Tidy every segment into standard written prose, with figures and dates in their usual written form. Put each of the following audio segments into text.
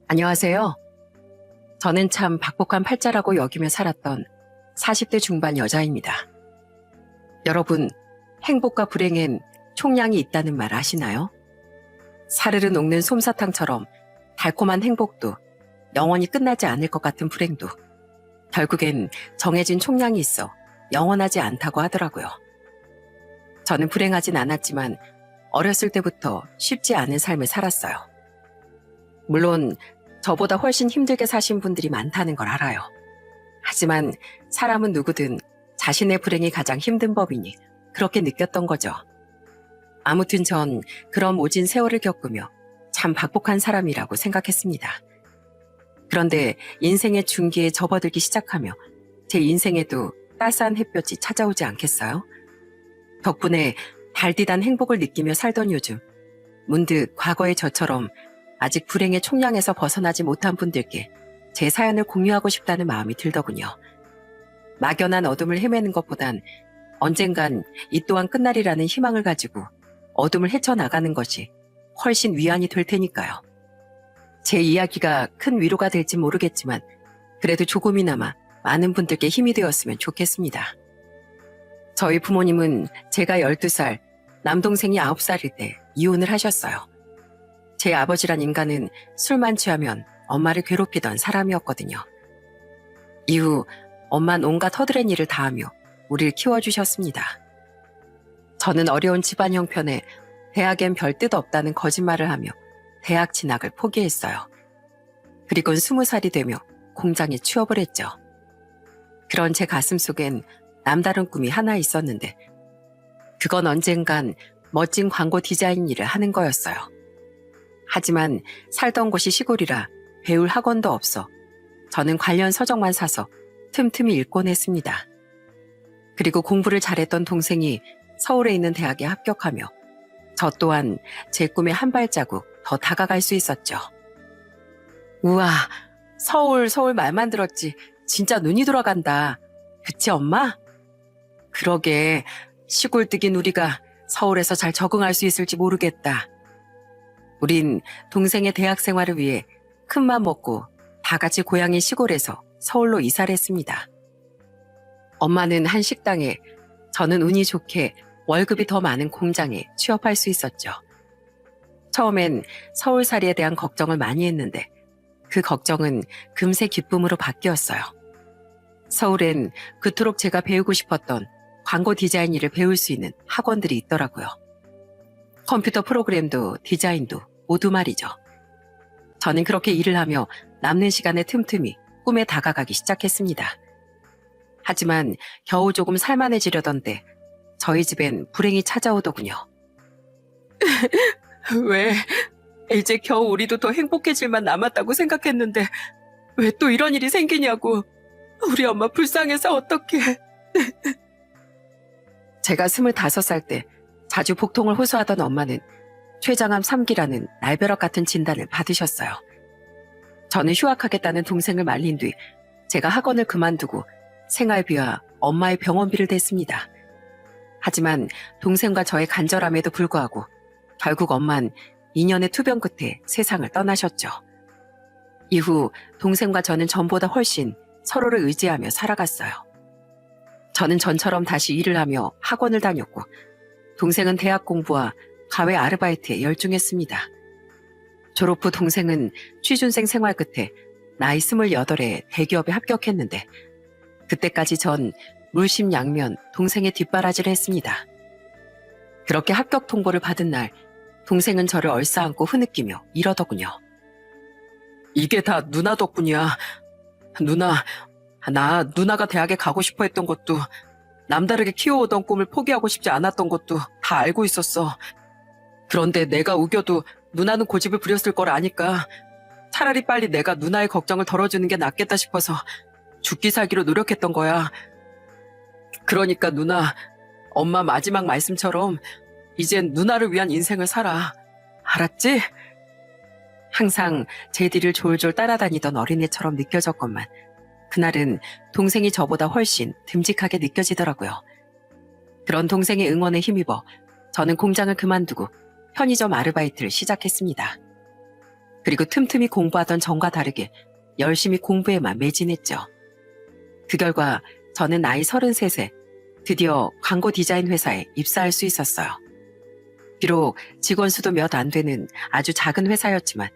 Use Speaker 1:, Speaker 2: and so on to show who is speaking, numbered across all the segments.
Speaker 1: 안녕하세요. 저는 참 박복한 팔자라고 여기며 살았던 40대 중반 여자입니다. 여러분, 행복과 불행엔 총량이 있다는 말 아시나요? 사르르 녹는 솜사탕처럼 달콤한 행복도 영원히 끝나지 않을 것 같은 불행도 결국엔 정해진 총량이 있어 영원하지 않다고 하더라고요. 저는 불행하진 않았지만 어렸을 때부터 쉽지 않은 삶을 살았어요. 물론 저보다 훨씬 힘들게 사신 분들이 많다는 걸 알아요. 하지만 사람은 누구든 자신의 불행이 가장 힘든 법이니 그렇게 느꼈던 거죠. 아무튼 전 그런 모진 세월을 겪으며 참 박복한 사람이라고 생각했습니다. 그런데 인생의 중기에 접어들기 시작하며 제 인생에도 따스한 햇볕이 찾아오지 않겠어요? 덕분에 달디단 행복을 느끼며 살던 요즘, 문득 과거의 저처럼 아직 불행의 총량에서 벗어나지 못한 분들께 제 사연을 공유하고 싶다는 마음이 들더군요. 막연한 어둠을 헤매는 것보단 언젠간 이 또한 끝날이라는 희망을 가지고 어둠을 헤쳐나가는 것이 훨씬 위안이 될 테니까요. 제 이야기가 큰 위로가 될지 모르겠지만 그래도 조금이나마 많은 분들께 힘이 되었으면 좋겠습니다. 저희 부모님은 제가 12살, 남동생이 9살일 때 이혼을 하셨어요. 제 아버지란 인간은 술만 취하면 엄마를 괴롭히던 사람이었거든요. 이후 엄만 온갖 허드렛 일을 다하며 우리를 키워주셨습니다. 저는 어려운 집안 형편에 대학엔 별 뜻 없다는 거짓말을 하며 대학 진학을 포기했어요. 그리곤 20살이 되며 공장에 취업을 했죠. 그런 제 가슴 속엔 남다른 꿈이 하나 있었는데 그건 언젠간 멋진 광고 디자인 일을 하는 거였어요. 하지만 살던 곳이 시골이라 배울 학원도 없어 저는 관련 서적만 사서 틈틈이 읽곤 했습니다. 그리고 공부를 잘했던 동생이 서울에 있는 대학에 합격하며 저 또한 제 꿈에 한 발자국 더 다가갈 수 있었죠. 우와, 서울 말만 들었지 진짜 눈이 돌아간다. 그치 엄마? 그러게 시골뜨긴 우리가 서울에서 잘 적응할 수 있을지 모르겠다. 우린 동생의 대학 생활을 위해 큰맘 먹고 다 같이 고향인 시골에서 서울로 이사를 했습니다. 엄마는 한 식당에, 저는 운이 좋게 월급이 더 많은 공장에 취업할 수 있었죠. 처음엔 서울살이에 대한 걱정을 많이 했는데 그 걱정은 금세 기쁨으로 바뀌었어요. 서울엔 그토록 제가 배우고 싶었던 광고 디자인 일을 배울 수 있는 학원들이 있더라고요. 컴퓨터 프로그램도 디자인도 모두 말이죠. 저는 그렇게 일을 하며 남는 시간에 틈틈이 꿈에 다가가기 시작했습니다. 하지만 겨우 조금 살만해지려던데 저희 집엔 불행이 찾아오더군요. 왜? 이제 겨우 우리도 더 행복해질만 남았다고 생각했는데 왜 또 이런 일이 생기냐고. 우리 엄마 불쌍해서 어떡해. 제가 25살 때 자주 복통을 호소하던 엄마는 췌장암 3기라는 날벼락 같은 진단을 받으셨어요. 저는 휴학하겠다는 동생을 말린 뒤 제가 학원을 그만두고 생활비와 엄마의 병원비를 댔습니다. 하지만 동생과 저의 간절함에도 불구하고 결국 엄만 2년의 투병 끝에 세상을 떠나셨죠. 이후 동생과 저는 전보다 훨씬 서로를 의지하며 살아갔어요. 저는 전처럼 다시 일을 하며 학원을 다녔고 동생은 대학 공부와 가외 아르바이트에 열중했습니다. 졸업 후 동생은 취준생 생활 끝에 나이 28에 대기업에 합격했는데 그때까지 전 물심양면 동생의 뒷바라지를 했습니다. 그렇게 합격 통보를 받은 날 동생은 저를 얼싸안고 흐느끼며 이러더군요. 이게 다 누나 덕분이야. 누나가 대학에 가고 싶어 했던 것도 남다르게 키워오던 꿈을 포기하고 싶지 않았던 것도 다 알고 있었어. 그런데 내가 우겨도 누나는 고집을 부렸을 걸 아니까 차라리 빨리 내가 누나의 걱정을 덜어주는 게 낫겠다 싶어서 죽기 살기로 노력했던 거야. 그러니까 누나, 엄마 마지막 말씀처럼 이젠 누나를 위한 인생을 살아. 알았지? 항상 제 뒤를 졸졸 따라다니던 어린애처럼 느껴졌건만 그날은 동생이 저보다 훨씬 듬직하게 느껴지더라고요. 그런 동생의 응원에 힘입어 저는 공장을 그만두고 편의점 아르바이트를 시작했습니다. 그리고 틈틈이 공부하던 전과 다르게 열심히 공부에만 매진했죠. 그 결과 저는 나이 33세 드디어 광고 디자인 회사에 입사할 수 있었어요. 비록 직원 수도 몇 안 되는 아주 작은 회사였지만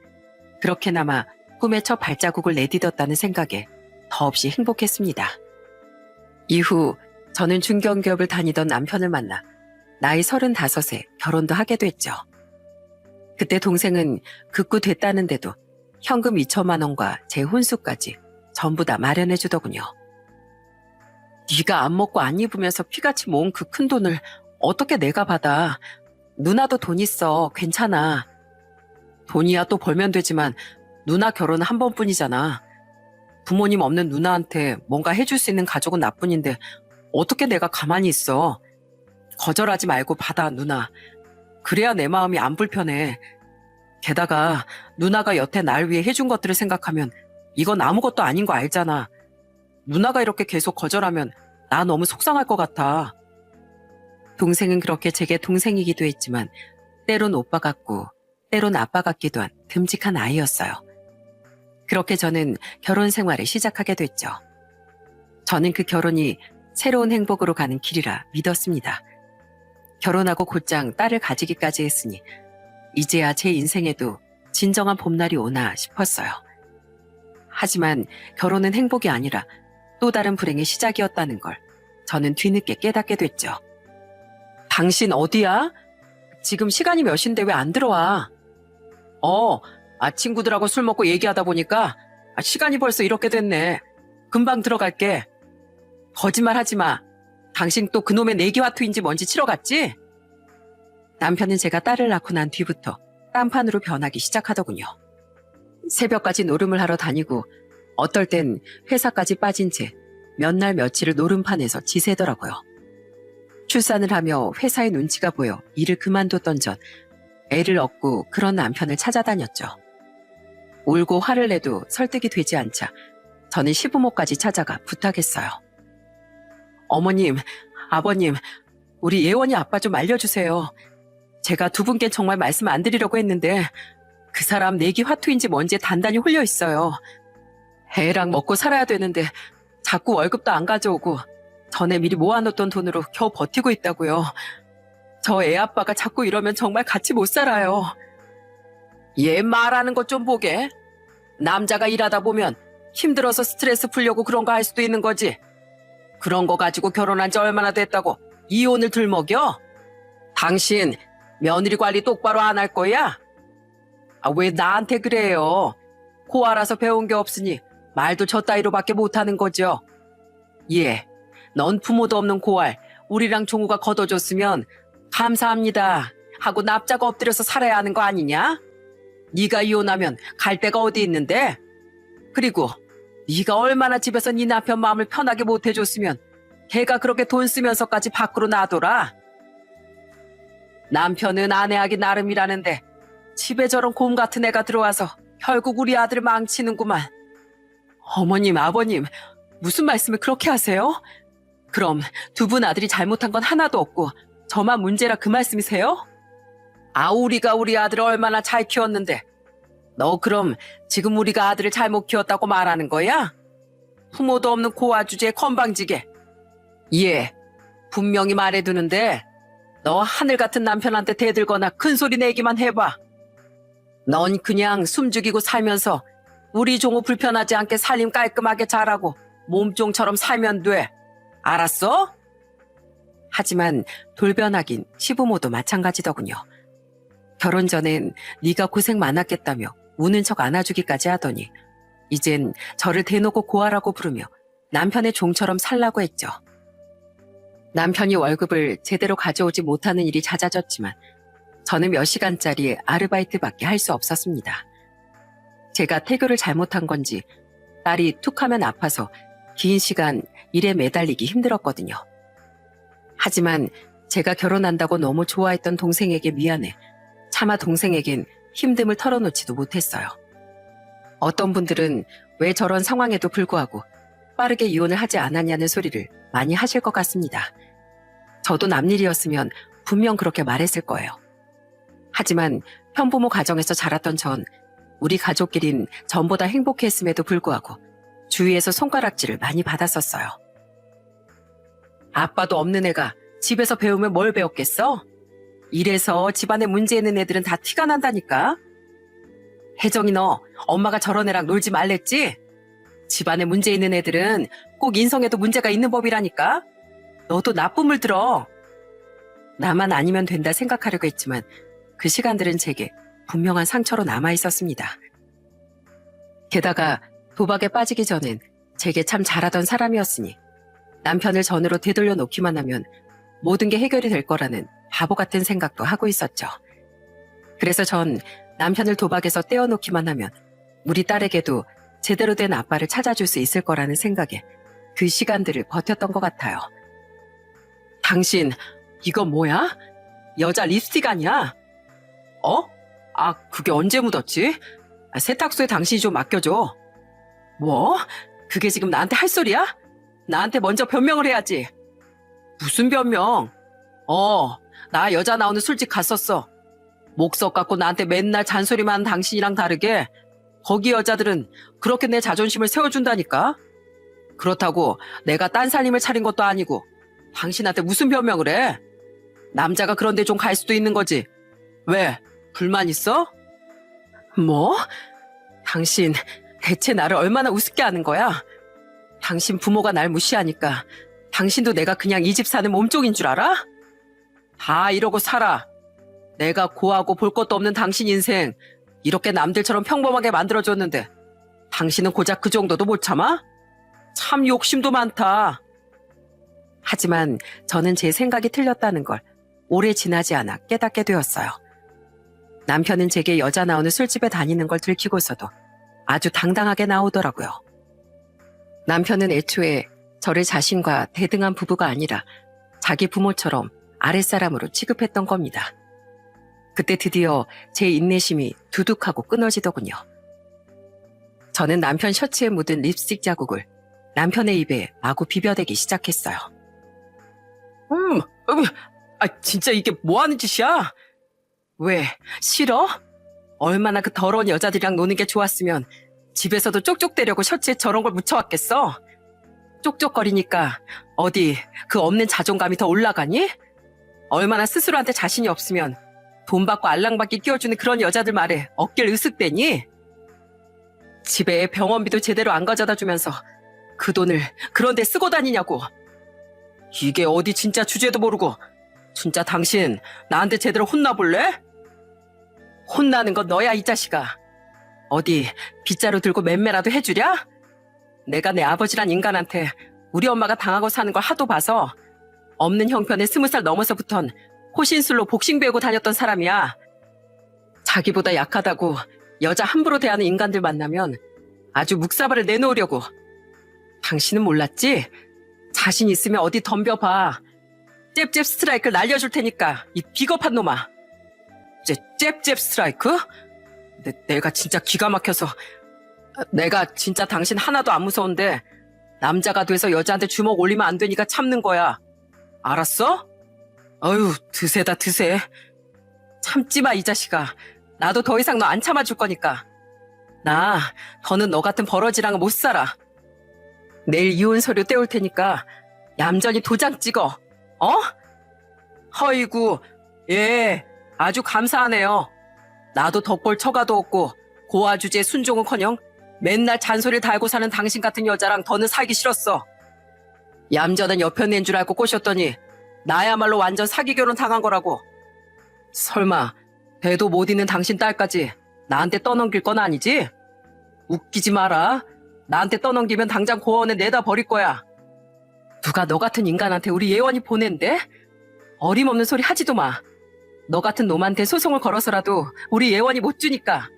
Speaker 1: 그렇게나마 꿈의 첫 발자국을 내딛었다는 생각에 더없이 행복했습니다. 이후 저는 중견기업을 다니던 남편을 만나 나이 35에 결혼도 하게 됐죠. 그때 동생은 극구 됐다는데도 현금 2천만 원과 제 혼수까지 전부 다 마련해 주더군요. 네가 안 먹고 안 입으면서 피같이 모은 그 큰 돈을 어떻게 내가 받아. 누나도 돈 있어. 괜찮아. 돈이야 또 벌면 되지만 누나 결혼은 한 번뿐이잖아. 부모님 없는 누나한테 뭔가 해줄 수 있는 가족은 나뿐인데 어떻게 내가 가만히 있어. 거절하지 말고 받아 누나. 그래야 내 마음이 안 불편해. 게다가 누나가 여태 날 위해 해준 것들을 생각하면 이건 아무것도 아닌 거 알잖아. 누나가 이렇게 계속 거절하면 나 너무 속상할 것 같아. 동생은 그렇게 제게 동생이기도 했지만 때론 오빠 같고 때론 아빠 같기도 한 듬직한 아이였어요. 그렇게 저는 결혼 생활을 시작하게 됐죠. 저는 그 결혼이 새로운 행복으로 가는 길이라 믿었습니다. 결혼하고 곧장 딸을 가지기까지 했으니 이제야 제 인생에도 진정한 봄날이 오나 싶었어요. 하지만 결혼은 행복이 아니라 또 다른 불행의 시작이었다는 걸 저는 뒤늦게 깨닫게 됐죠. 당신 어디야? 지금 시간이 몇 시인데 왜 안 들어와? 친구들하고 술 먹고 얘기하다 보니까 시간이 벌써 이렇게 됐네. 금방 들어갈게. 거짓말 하지 마. 당신 또 그놈의 내기화투인지 뭔지 치러 갔지? 남편은 제가 딸을 낳고 난 뒤부터 딴판으로 변하기 시작하더군요. 새벽까지 노름을 하러 다니고 어떨 땐 회사까지 빠진 채 몇 날 며칠을 노름판에서 지새더라고요. 출산을 하며 회사의 눈치가 보여 일을 그만뒀던 전 애를 얻고 그런 남편을 찾아다녔죠. 울고 화를 내도 설득이 되지 않자 저는 시부모까지 찾아가 부탁했어요. 어머님, 아버님, 우리 예원이 아빠 좀 알려주세요. 제가 두 분께 정말 말씀 안 드리려고 했는데 그 사람 내기 화투인지 뭔지에 단단히 홀려 있어요. 애랑 먹고 살아야 되는데 자꾸 월급도 안 가져오고 전에 미리 모아놓던 돈으로 겨우 버티고 있다고요. 저 애 아빠가 자꾸 이러면 정말 같이 못 살아요. 얘 말하는 것 좀 보게. 남자가 일하다 보면 힘들어서 스트레스 풀려고 그런 거 할 수도 있는 거지. 그런 거 가지고 결혼한 지 얼마나 됐다고 이혼을 들먹여? 당신 며느리 관리 똑바로 안 할 거야? 왜 나한테 그래요? 고아라서 배운 게 없으니 말도 저 따위로밖에 못하는 거죠. 예, 넌 부모도 없는 고알 우리랑 종우가 걷어줬으면 감사합니다 하고 납작 엎드려서 살아야 하는 거 아니냐? 네가 이혼하면 갈 데가 어디 있는데? 그리고 네가 얼마나 집에서 네 남편 마음을 편하게 못 해줬으면 걔가 그렇게 돈 쓰면서까지 밖으로 나돌아? 남편은 아내하기 나름이라는데 집에 저런 곰 같은 애가 들어와서 결국 우리 아들을 망치는구만. 어머님, 아버님, 무슨 말씀을 그렇게 하세요? 그럼 두 분 아들이 잘못한 건 하나도 없고 저만 문제라 그 말씀이세요? 우리가 우리 아들을 얼마나 잘 키웠는데 너 그럼 지금 우리가 아들을 잘못 키웠다고 말하는 거야? 부모도 없는 고아 주제에 건방지게. 예, 분명히 말해두는데 너 하늘 같은 남편한테 대들거나 큰 소리 내기만 해봐. 넌 그냥 숨죽이고 살면서 우리 종호 불편하지 않게 살림 깔끔하게 잘하고 몸종처럼 살면 돼. 알았어? 하지만 돌변하긴 시부모도 마찬가지더군요. 결혼 전엔 네가 고생 많았겠다며 우는 척 안아주기까지 하더니 이젠 저를 대놓고 고아라고 부르며 남편의 종처럼 살라고 했죠. 남편이 월급을 제대로 가져오지 못하는 일이 잦아졌지만 저는 몇 시간짜리 아르바이트밖에 할 수 없었습니다. 제가 태교를 잘못한 건지 딸이 툭하면 아파서 긴 시간 일에 매달리기 힘들었거든요. 하지만 제가 결혼한다고 너무 좋아했던 동생에게 미안해 차마 동생에겐 힘듦을 털어놓지도 못했어요. 어떤 분들은 왜 저런 상황에도 불구하고 빠르게 이혼을 하지 않았냐는 소리를 많이 하실 것 같습니다. 저도 남일이었으면 분명 그렇게 말했을 거예요. 하지만 편부모 가정에서 자랐던 전 우리 가족끼린 전보다 행복했음에도 불구하고 주위에서 손가락질을 많이 받았었어요. 아빠도 없는 애가 집에서 배우면 뭘 배웠겠어? 이래서 집안에 문제 있는 애들은 다 티가 난다니까. 혜정이 너 엄마가 저런 애랑 놀지 말랬지? 집안에 문제 있는 애들은 꼭 인성에도 문제가 있는 법이라니까. 너도 나쁜 물 들어. 나만 아니면 된다 생각하려고 했지만 그 시간들은 제게 분명한 상처로 남아 있었습니다. 게다가 도박에 빠지기 전엔 제게 참 잘하던 사람이었으니 남편을 전으로 되돌려 놓기만 하면 모든 게 해결이 될 거라는 바보 같은 생각도 하고 있었죠. 그래서 전 남편을 도박에서 떼어놓기만 하면 우리 딸에게도 제대로 된 아빠를 찾아줄 수 있을 거라는 생각에 그 시간들을 버텼던 것 같아요. 당신, 이거 뭐야? 여자 립스틱 아니야? 어? 아, 그게 언제 묻었지? 세탁소에 당신이 좀 맡겨줘. 뭐? 그게 지금 나한테 할 소리야? 나한테 먼저 변명을 해야지. 무슨 변명? 나 여자 나오는 술집 갔었어. 목석 갖고 나한테 맨날 잔소리만 하는 당신이랑 다르게 거기 여자들은 그렇게 내 자존심을 세워준다니까. 그렇다고 내가 딴 살림을 차린 것도 아니고 당신한테 무슨 변명을 해? 남자가 그런데 좀 갈 수도 있는 거지. 왜? 불만 있어? 뭐? 당신 대체 나를 얼마나 우습게 하는 거야? 당신 부모가 날 무시하니까 당신도 내가 그냥 이 집 사는 몸종인 줄 알아? 다 이러고 살아. 내가 고하고 볼 것도 없는 당신 인생 이렇게 남들처럼 평범하게 만들어줬는데 당신은 고작 그 정도도 못 참아? 참 욕심도 많다. 하지만 저는 제 생각이 틀렸다는 걸 오래 지나지 않아 깨닫게 되었어요. 남편은 제게 여자 나오는 술집에 다니는 걸 들키고서도 아주 당당하게 나오더라고요. 남편은 애초에 저를 자신과 대등한 부부가 아니라 자기 부모처럼 아랫사람으로 취급했던 겁니다. 그때 드디어 제 인내심이 두둑하고 끊어지더군요. 저는 남편 셔츠에 묻은 립스틱 자국을 남편의 입에 마구 비벼대기 시작했어요. 진짜 이게 뭐 하는 짓이야? 왜, 싫어? 얼마나 그 더러운 여자들이랑 노는 게 좋았으면 집에서도 쪽쪽대려고 셔츠에 저런 걸 묻혀왔겠어? 쪽쪽거리니까 어디 그 없는 자존감이 더 올라가니? 얼마나 스스로한테 자신이 없으면 돈 받고 알랑방귀 끼워주는 그런 여자들 말에 어깨를 으쓱대니? 집에 병원비도 제대로 안 가져다 주면서 그 돈을 그런 데 쓰고 다니냐고. 이게 어디 진짜 주제도 모르고 진짜 당신 나한테 제대로 혼나볼래? 혼나는 건 너야 이 자식아. 어디 빗자루 들고 맴매라도 해주랴? 내가 내 아버지란 인간한테 우리 엄마가 당하고 사는 걸 하도 봐서 없는 형편에 20살 넘어서부턴 호신술로 복싱 배우고 다녔던 사람이야. 자기보다 약하다고 여자 함부로 대하는 인간들 만나면 아주 묵사발을 내놓으려고. 당신은 몰랐지? 자신 있으면 어디 덤벼봐. 잽잽 스트라이크 날려줄 테니까 이 비겁한 놈아. 잽잽 스트라이크? 내가 진짜 기가 막혀서. 내가 진짜 당신 하나도 안 무서운데 남자가 돼서 여자한테 주먹 올리면 안 되니까 참는 거야. 알았어? 어휴, 드세다 드세. 참지마 이 자식아. 나도 더 이상 너 안 참아줄 거니까. 나 더는 너 같은 버러지랑은 못 살아. 내일 이혼 서류 떼올 테니까 얌전히 도장 찍어. 허이구, 예, 아주 감사하네요. 나도 덕볼 처가도 없고 고아 주제에 순종은커녕 맨날 잔소리를 달고 사는 당신 같은 여자랑 더는 살기 싫었어. 얌전한 여편 낸 줄 알고 꼬셨더니 나야말로 완전 사기 결혼 당한 거라고. 설마 배도 못 잇는 당신 딸까지 나한테 떠넘길 건 아니지? 웃기지 마라. 나한테 떠넘기면 당장 고아원에 내다 버릴 거야. 누가 너 같은 인간한테 우리 예원이 보낸대? 어림없는 소리 하지도 마. 너 같은 놈한테 소송을 걸어서라도 우리 예원이 못 주니까.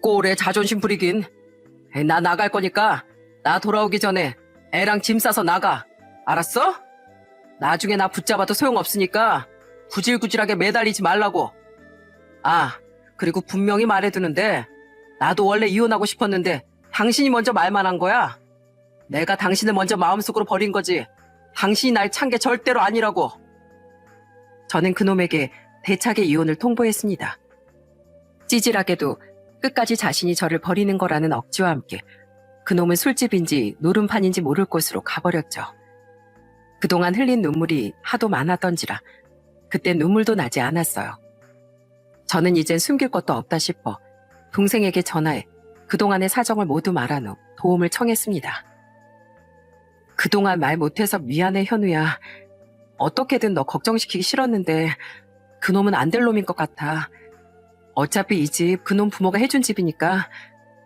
Speaker 1: 꼴에 자존심 부리긴. 나 나갈 거니까 나 돌아오기 전에 애랑 짐 싸서 나가. 알았어? 나중에 나 붙잡아도 소용없으니까 구질구질하게 매달리지 말라고. 아, 그리고 분명히 말해두는데 나도 원래 이혼하고 싶었는데 당신이 먼저 말만 한 거야. 내가 당신을 먼저 마음속으로 버린 거지. 당신이 날 찬 게 절대로 아니라고. 저는 그놈에게 대차게 이혼을 통보했습니다. 찌질하게도 끝까지 자신이 저를 버리는 거라는 억지와 함께 그놈은 술집인지 노름판인지 모를 곳으로 가버렸죠. 그동안 흘린 눈물이 하도 많았던지라 그때 눈물도 나지 않았어요. 저는 이젠 숨길 것도 없다 싶어 동생에게 전화해 그동안의 사정을 모두 말한 후 도움을 청했습니다. 그동안 말 못해서 미안해 현우야. 어떻게든 너 걱정시키기 싫었는데 그놈은 안 될 놈인 것 같아. 어차피 이 집 그놈 부모가 해준 집이니까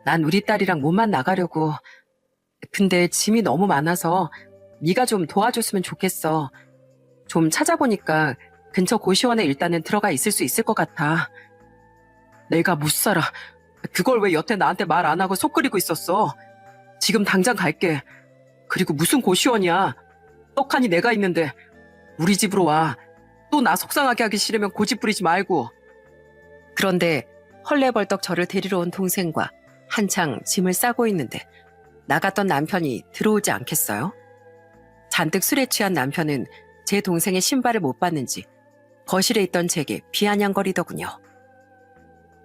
Speaker 1: 난 우리 딸이랑 몸만 나가려고. 근데 짐이 너무 많아서 네가 좀 도와줬으면 좋겠어. 좀 찾아보니까 근처 고시원에 일단은 들어가 있을 수 있을 것 같아. 내가 못 살아. 그걸 왜 여태 나한테 말 안 하고 속 끓이고 있었어. 지금 당장 갈게. 그리고 무슨 고시원이야. 떡하니 내가 있는데 우리 집으로 와. 또 나 속상하게 하기 싫으면 고집 부리지 말고. 그런데 헐레벌떡 저를 데리러 온 동생과 한창 짐을 싸고 있는데 나갔던 남편이 들어오지 않겠어요? 잔뜩 술에 취한 남편은 제 동생의 신발을 못 봤는지 거실에 있던 제게 비아냥거리더군요.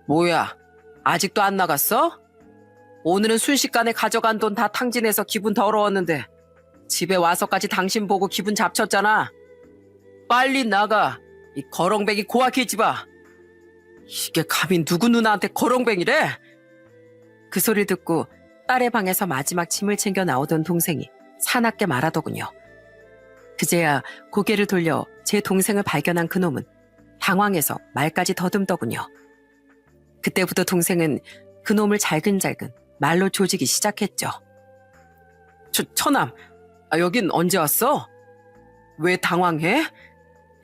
Speaker 1: 뭐야, 아직도 안 나갔어? 오늘은 순식간에 가져간 돈 다 탕진해서 기분 더러웠는데 집에 와서까지 당신 보고 기분 잡쳤잖아. 빨리 나가, 이 거렁뱅이 고아 계집아. 이게 감히 누구 누나한테 거렁뱅이래? 그 소리를 듣고 딸의 방에서 마지막 짐을 챙겨 나오던 동생이 사납게 말하더군요. 그제야 고개를 돌려 제 동생을 발견한 그놈은 당황해서 말까지 더듬더군요. 그때부터 동생은 그놈을 잘근잘근 말로 조지기 시작했죠. 처남, 여긴 언제 왔어? 왜 당황해?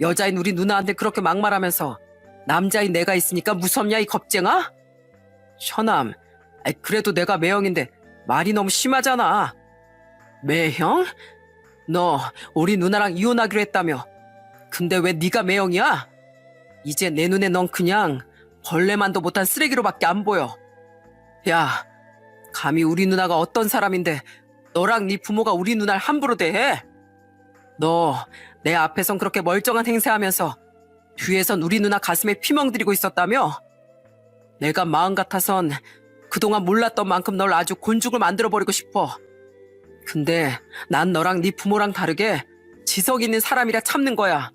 Speaker 1: 여자인 우리 누나한테 그렇게 막말하면서 남자인 내가 있으니까 무섭냐 이 겁쟁아? 처남, 그래도 내가 매형인데 말이 너무 심하잖아. 매형? 너 우리 누나랑 이혼하기로 했다며. 근데 왜 네가 매형이야? 이제 내 눈에 넌 그냥 벌레만도 못한 쓰레기로밖에 안 보여. 야, 감히 우리 누나가 어떤 사람인데 너랑 네 부모가 우리 누나를 함부로 대해? 너 내 앞에선 그렇게 멀쩡한 행세하면서 뒤에선 우리 누나 가슴에 피멍 들이고 있었다며? 내가 마음 같아선 그동안 몰랐던 만큼 널 아주 곤죽을 만들어버리고 싶어. 근데 난 너랑 네 부모랑 다르게 지성 있는 사람이라 참는 거야.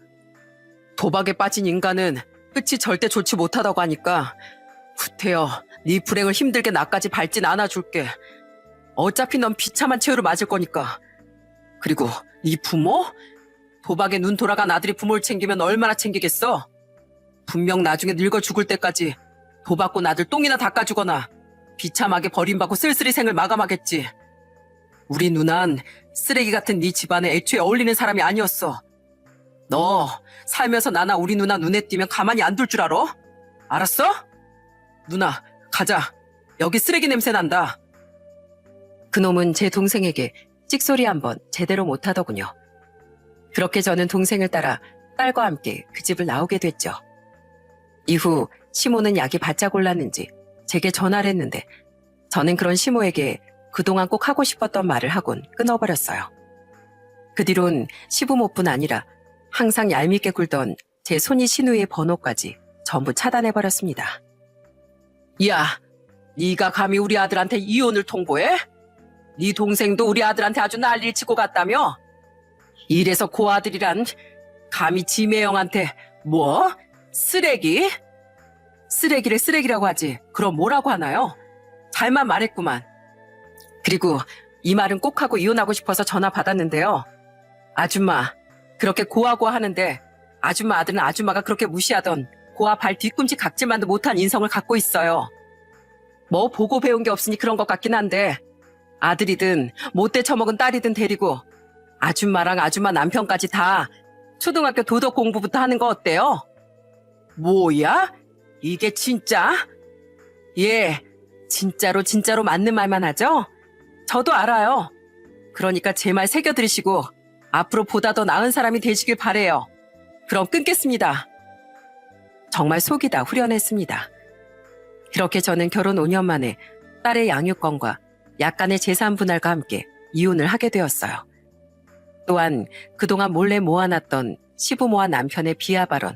Speaker 1: 도박에 빠진 인간은 끝이 절대 좋지 못하다고 하니까 구태여 네 불행을 힘들게 나까지 밟진 않아줄게. 어차피 넌 비참한 최후를 맞을 거니까. 그리고 네 부모? 도박에 눈 돌아간 아들이 부모를 챙기면 얼마나 챙기겠어? 분명 나중에 늙어 죽을 때까지 도박꾼 아들 똥이나 닦아주거나 비참하게 버림받고 쓸쓸히 생을 마감하겠지. 우리 누난 쓰레기 같은 네 집안에 애초에 어울리는 사람이 아니었어. 너 살면서 나나 우리 누나 눈에 띄면 가만히 안 둘 줄 알아? 알았어? 누나, 가자. 여기 쓰레기 냄새 난다. 그놈은 제 동생에게 찍소리 한번 제대로 못하더군요. 그렇게 저는 동생을 따라 딸과 함께 그 집을 나오게 됐죠. 이후 시모는 약이 바짝 올랐는지 제게 전화를 했는데 저는 그런 시모에게 그동안 꼭 하고 싶었던 말을 하곤 끊어버렸어요. 그 뒤론 시부모뿐 아니라 항상 얄밉게 굴던 제 손이 신우의 번호까지 전부 차단해버렸습니다. 야, 네가 감히 우리 아들한테 이혼을 통보해? 네 동생도 우리 아들한테 아주 난리를 치고 갔다며? 이래서 그 아들이란 감히 지매형한테 뭐? 쓰레기? 쓰레기를 쓰레기라고 하지 그럼 뭐라고 하나요? 잘만 말했구만. 그리고 이 말은 꼭 하고 이혼하고 싶어서 전화 받았는데요. 아줌마, 그렇게 고하고하 하는데 아줌마 아들은 아줌마가 그렇게 무시하던 고아 발 뒤꿈치 각질만도 못한 인성을 갖고 있어요. 뭐 보고 배운 게 없으니 그런 것 같긴 한데 아들이든 못돼 처먹은 딸이든 데리고 아줌마랑 아줌마 남편까지 다 초등학교 도덕 공부부터 하는 거 어때요? 뭐야? 이게 진짜? 예, 진짜로 맞는 말만 하죠? 저도 알아요. 그러니까 제 말 새겨들으시고 앞으로 보다 더 나은 사람이 되시길 바래요. 그럼 끊겠습니다. 정말 속이 다 후련했습니다. 그렇게 저는 결혼 5년 만에 딸의 양육권과 약간의 재산 분할과 함께 이혼을 하게 되었어요. 또한 그동안 몰래 모아놨던 시부모와 남편의 비하 발언,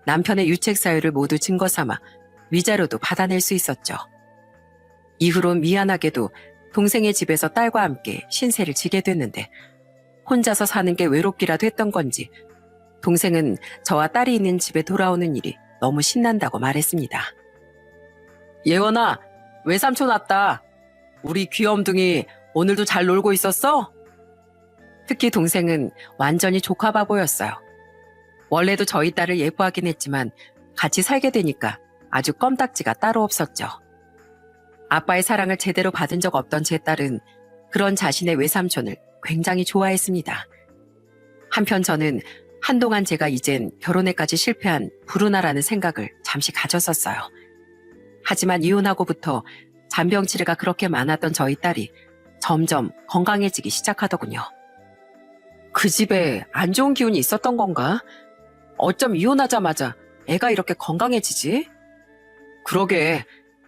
Speaker 1: 남편의 유책 사유를 모두 증거 삼아 위자료도 받아낼 수 있었죠. 이후론 미안하게도 동생의 집에서 딸과 함께 신세를 지게 됐는데 혼자서 사는 게 외롭기라도 했던 건지 동생은 저와 딸이 있는 집에 돌아오는 일이 너무 신난다고 말했습니다. 예원아, 외삼촌 왔다. 우리 귀염둥이 오늘도 잘 놀고 있었어? 특히 동생은 완전히 조카바 보였어요. 원래도 저희 딸을 예뻐하긴 했지만 같이 살게 되니까 아주 껌딱지가 따로 없었죠. 아빠의 사랑을 제대로 받은 적 없던 제 딸은 그런 자신의 외삼촌을 굉장히 좋아했습니다. 한편 저는 한동안 제가 이젠 결혼에까지 실패한 불운하라는 생각을 잠시 가졌었어요. 하지만 이혼하고부터 잔병 치레가 그렇게 많았던 저희 딸이 점점 건강해지기 시작하더군요. 그 집에 안 좋은 기운이 있었던 건가? 어쩜 이혼하자마자 애가 이렇게 건강해지지? 그러게,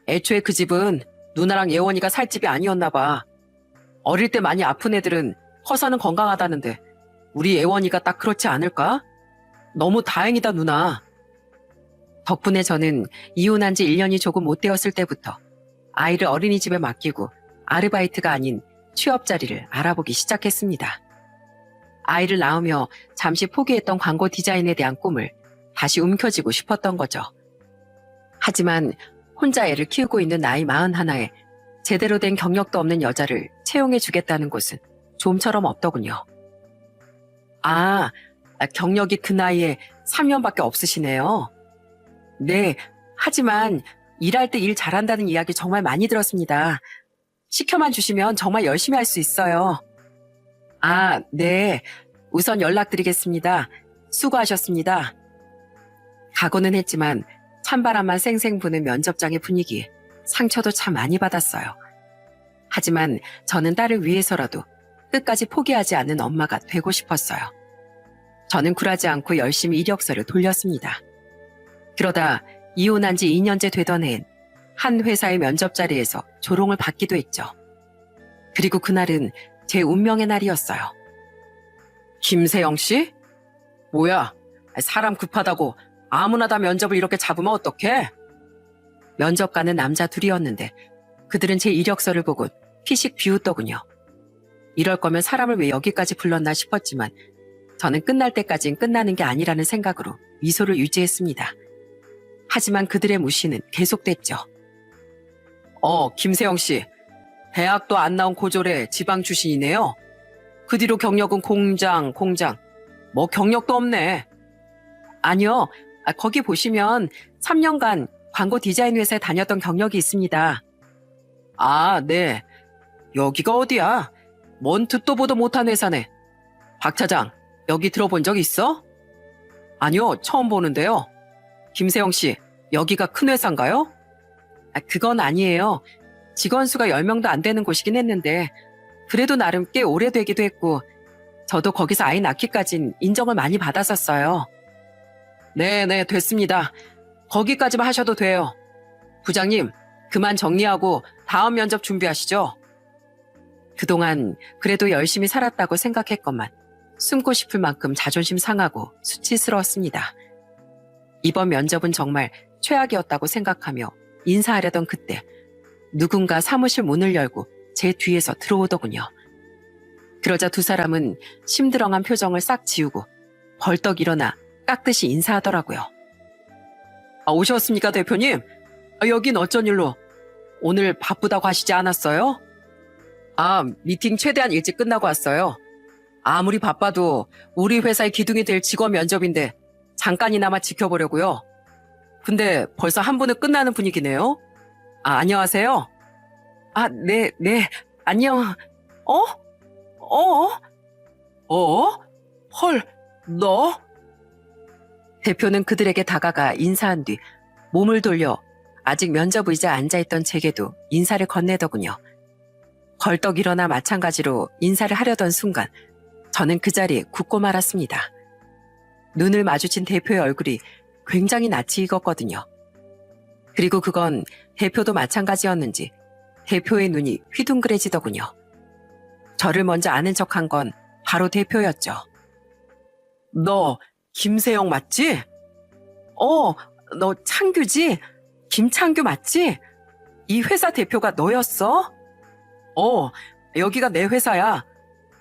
Speaker 1: 애초에 그 집은 누나랑 예원이가 살 집이 아니었나 봐. 어릴 때 많이 아픈 애들은 커서는 건강하다는데 우리 예원이가 딱 그렇지 않을까? 너무 다행이다, 누나. 덕분에 저는 이혼한 지 1년이 조금 못 되었을 때부터 아이를 어린이집에 맡기고 아르바이트가 아닌 취업 자리를 알아보기 시작했습니다. 아이를 낳으며 잠시 포기했던 광고 디자인에 대한 꿈을 다시 움켜쥐고 싶었던 거죠. 하지만 혼자 애를 키우고 있는 나이 41에 제대로 된 경력도 없는 여자를 채용해주겠다는 곳은 좀처럼 없더군요. 아, 경력이 그 나이에 3년밖에 없으시네요. 네, 하지만 일할 때 일 잘한다는 이야기 정말 많이 들었습니다. 시켜만 주시면 정말 열심히 할 수 있어요. 아, 네. 우선 연락드리겠습니다. 수고하셨습니다. 각오는 했지만 찬바람만 쌩쌩 부는 면접장의 분위기에 상처도 참 많이 받았어요. 하지만 저는 딸을 위해서라도 끝까지 포기하지 않는 엄마가 되고 싶었어요. 저는 굴하지 않고 열심히 이력서를 돌렸습니다. 그러다 이혼한 지 2년째 되던 해엔 한 회사의 면접 자리에서 조롱을 받기도 했죠. 그리고 그날은 제 운명의 날이었어요. 김세영 씨? 뭐야, 사람 급하다고 아무나 다 면접을 이렇게 잡으면 어떡해? 면접관은 남자 둘이었는데 그들은 제 이력서를 보고 피식 비웃더군요. 이럴 거면 사람을 왜 여기까지 불렀나 싶었지만 저는 끝날 때까진 끝나는 게 아니라는 생각으로 미소를 유지했습니다. 하지만 그들의 무시는 계속됐죠. 김세영 씨. 대학도 안 나온 고졸의 지방 출신이네요. 그 뒤로 경력은 공장. 뭐 경력도 없네. 아니요. 거기 보시면 3년간 광고 디자인 회사에 다녔던 경력이 있습니다. 아, 네. 여기가 어디야? 뭔 듣도 보도 못한 회사네. 박 차장, 여기 들어본 적 있어? 아니요, 처음 보는데요. 김세영 씨, 여기가 큰 회사인가요? 그건 아니에요. 직원 수가 10명도 안 되는 곳이긴 했는데 그래도 나름 꽤 오래되기도 했고 저도 거기서 아이 낳기까진 인정을 많이 받았었어요. 네네, 됐습니다. 거기까지만 하셔도 돼요. 부장님, 그만 정리하고 다음 면접 준비하시죠. 그동안 그래도 열심히 살았다고 생각했건만 숨고 싶을 만큼 자존심 상하고 수치스러웠습니다. 이번 면접은 정말 최악이었다고 생각하며 인사하려던 그때 누군가 사무실 문을 열고 제 뒤에서 들어오더군요. 그러자 두 사람은 심드렁한 표정을 싹 지우고 벌떡 일어나 깍듯이 인사하더라고요. 오셨습니까, 대표님? 여긴 어쩐 일로? 오늘 바쁘다고 하시지 않았어요? 미팅 최대한 일찍 끝나고 왔어요. 아무리 바빠도 우리 회사의 기둥이 될 직원 면접인데 잠깐이나마 지켜보려고요. 근데 벌써 한 분은 끝나는 분위기네요. 안녕하세요. 네, 안녕. 헐, 너? 대표는 그들에게 다가가 인사한 뒤 몸을 돌려 아직 면접 의자에 앉아있던 제게도 인사를 건네더군요. 벌떡 일어나 마찬가지로 인사를 하려던 순간 저는 그 자리에 굳고 말았습니다. 눈을 마주친 대표의 얼굴이 굉장히 낯이 익었거든요. 그리고 그건 대표도 마찬가지였는지 대표의 눈이 휘둥그레지더군요. 저를 먼저 아는 척한 건 바로 대표였죠. 너 김세영 맞지? 너 창규지? 김창규 맞지? 이 회사 대표가 너였어? 여기가 내 회사야.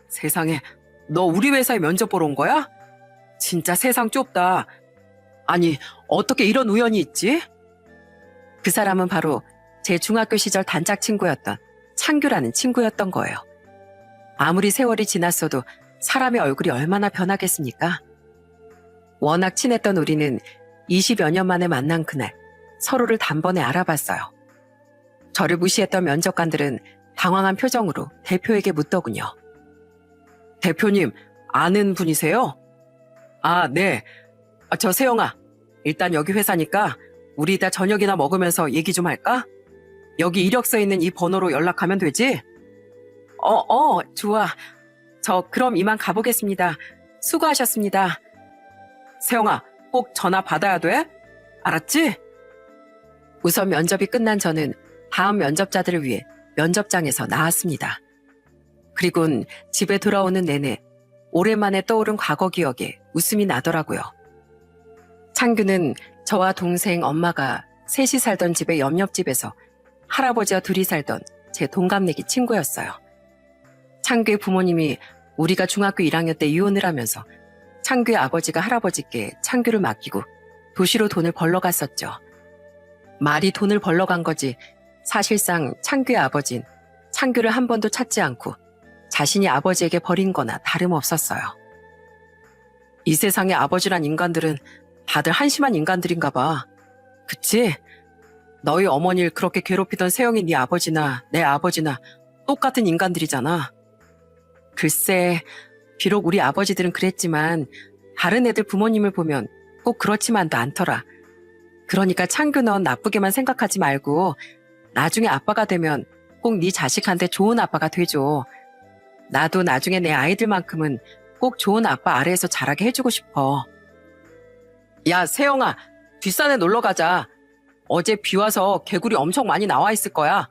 Speaker 1: 세상에, 너 우리 회사에 면접 보러 온 거야? 진짜 세상 좁다. 아니, 어떻게 이런 우연이 있지? 그 사람은 바로 제 중학교 시절 단짝 친구였던 창규라는 친구였던 거예요. 아무리 세월이 지났어도 사람의 얼굴이 얼마나 변하겠습니까? 워낙 친했던 우리는 20여 년 만에 만난 그날 서로를 단번에 알아봤어요. 저를 무시했던 면접관들은 당황한 표정으로 대표에게 묻더군요. 대표님, 아는 분이세요? 아, 네. 저 세영아, 일단 여기 회사니까 우리 이따 저녁이나 먹으면서 얘기 좀 할까? 여기 이력서에 있는 이 번호로 연락하면 되지? 좋아. 저 그럼 이만 가보겠습니다. 수고하셨습니다. 세영아, 꼭 전화 받아야 돼? 알았지? 우선 면접이 끝난 저는 다음 면접자들을 위해 면접장에서 나왔습니다. 그리곤 집에 돌아오는 내내 오랜만에 떠오른 과거 기억에 웃음이 나더라고요. 창규는 저와 동생 엄마가 셋이 살던 집의 옆집에서 할아버지와 둘이 살던 제 동갑내기 친구였어요. 창규의 부모님이 우리가 중학교 1학년 때 이혼을 하면서 창규의 아버지가 할아버지께 창규를 맡기고 도시로 돈을 벌러 갔었죠. 말이 돈을 벌러 간 거지 사실상 창규의 아버진 창규를 한 번도 찾지 않고 자신이 아버지에게 버린 거나 다름없었어요. 이 세상의 아버지란 인간들은 다들 한심한 인간들인가 봐. 그치? 너희 어머니를 그렇게 괴롭히던 세영이 네 아버지나 내 아버지나 똑같은 인간들이잖아. 글쎄, 비록 우리 아버지들은 그랬지만 다른 애들 부모님을 보면 꼭 그렇지만도 않더라. 그러니까 창규 넌 나쁘게만 생각하지 말고 나중에 아빠가 되면 꼭 네 자식한테 좋은 아빠가 돼줘. 나도 나중에 내 아이들만큼은 꼭 좋은 아빠 아래에서 자라게 해주고 싶어. 야, 세영아, 뒷산에 놀러 가자. 어제 비 와서 개구리 엄청 많이 나와 있을 거야.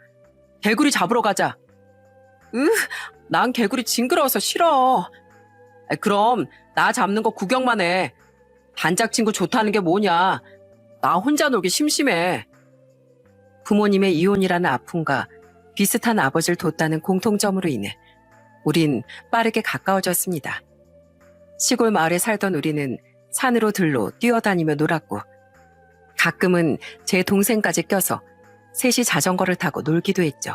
Speaker 1: 개구리 잡으러 가자. 난 개구리 징그러워서 싫어. 그럼 나 잡는 거 구경만 해. 단짝 친구 좋다는 게 뭐냐. 나 혼자 놀기 심심해. 부모님의 이혼이라는 아픔과 비슷한 아버지를 뒀다는 공통점으로 인해 우린 빠르게 가까워졌습니다. 시골 마을에 살던 우리는 산으로 들로 뛰어다니며 놀았고 가끔은 제 동생까지 껴서 셋이 자전거를 타고 놀기도 했죠.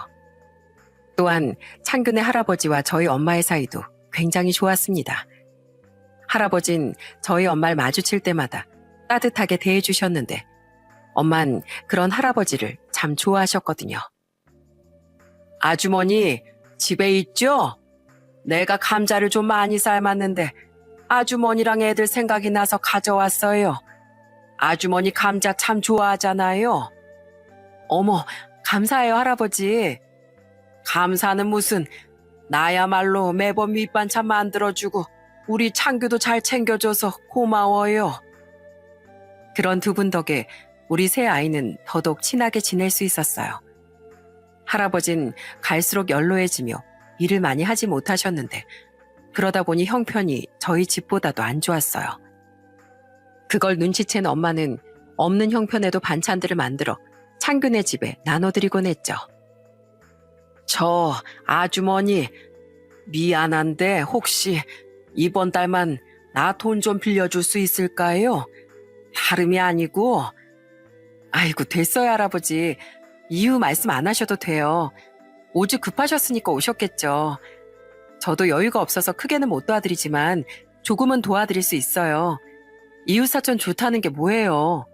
Speaker 1: 또한 창균의 할아버지와 저희 엄마의 사이도 굉장히 좋았습니다. 할아버진 저희 엄마를 마주칠 때마다 따뜻하게 대해주셨는데 엄만 그런 할아버지를 참 좋아하셨거든요. 아주머니, 집에 있죠? 내가 감자를 좀 많이 삶았는데 아주머니랑 애들 생각이 나서 가져왔어요. 아주머니 감자 참 좋아하잖아요. 어머, 감사해요, 할아버지. 감사는 무슨, 나야말로 매번 밑반찬 만들어주고 우리 창규도 잘 챙겨줘서 고마워요. 그런 두 분 덕에 우리 세 아이는 더더욱 친하게 지낼 수 있었어요. 할아버진 갈수록 연로해지며 일을 많이 하지 못하셨는데 그러다 보니 형편이 저희 집보다도 안 좋았어요. 그걸 눈치챈 엄마는 없는 형편에도 반찬들을 만들어 창균의 집에 나눠드리곤 했죠. 저 아주머니 미안한데 혹시 이번 달만 나 돈 좀 빌려줄 수 있을까요? 다름이 아니고. 아이고 됐어요 할아버지. 이유 말씀 안 하셔도 돼요. 오죽 급하셨으니까 오셨겠죠. 저도 여유가 없어서 크게는 못 도와드리지만 조금은 도와드릴 수 있어요. 이웃사촌 좋다는 게 뭐예요.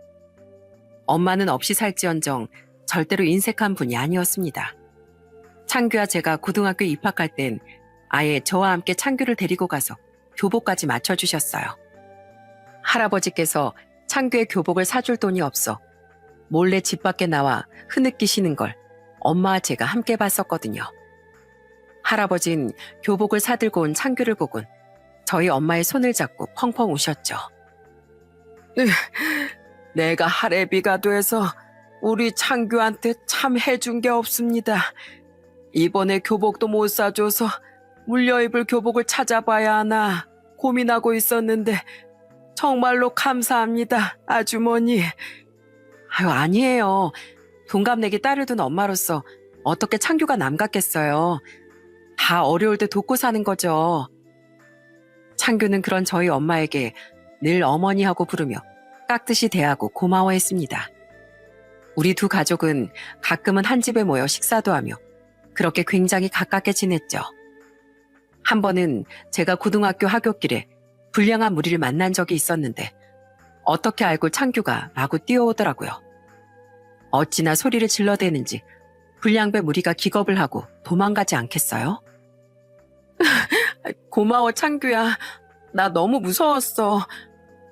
Speaker 1: 엄마는 없이 살지언정 절대로 인색한 분이 아니었습니다. 창규와 제가 고등학교 입학할 땐 아예 저와 함께 창규를 데리고 가서 교복까지 맞춰주셨어요. 할아버지께서 창규의 교복을 사줄 돈이 없어 몰래 집 밖에 나와 흐느끼시는 걸 엄마와 제가 함께 봤었거든요. 할아버진 교복을 사들고 온 창규를 보곤 저희 엄마의 손을 잡고 펑펑 우셨죠. 내가 할애비가 돼서 우리 창규한테 참 해준 게 없습니다. 이번에 교복도 못 사줘서 물려입을 교복을 찾아봐야 하나 고민하고 있었는데 정말로 감사합니다, 아주머니. 아유, 아니에요. 동갑내기 딸을 둔 엄마로서 어떻게 창규가 남 같겠어요. 다 어려울 때 돕고 사는 거죠. 창규는 그런 저희 엄마에게 늘 어머니하고 부르며 깍듯이 대하고 고마워했습니다. 우리 두 가족은 가끔은 한 집에 모여 식사도 하며 그렇게 굉장히 가깝게 지냈죠. 한 번은 제가 고등학교 하굣길에 불량한 무리를 만난 적이 있었는데 어떻게 알고 창규가 마구 뛰어오더라고요. 어찌나 소리를 질러대는지 불량배 무리가 기겁을 하고 도망가지 않겠어요? 고마워 창규야. 나 너무 무서웠어.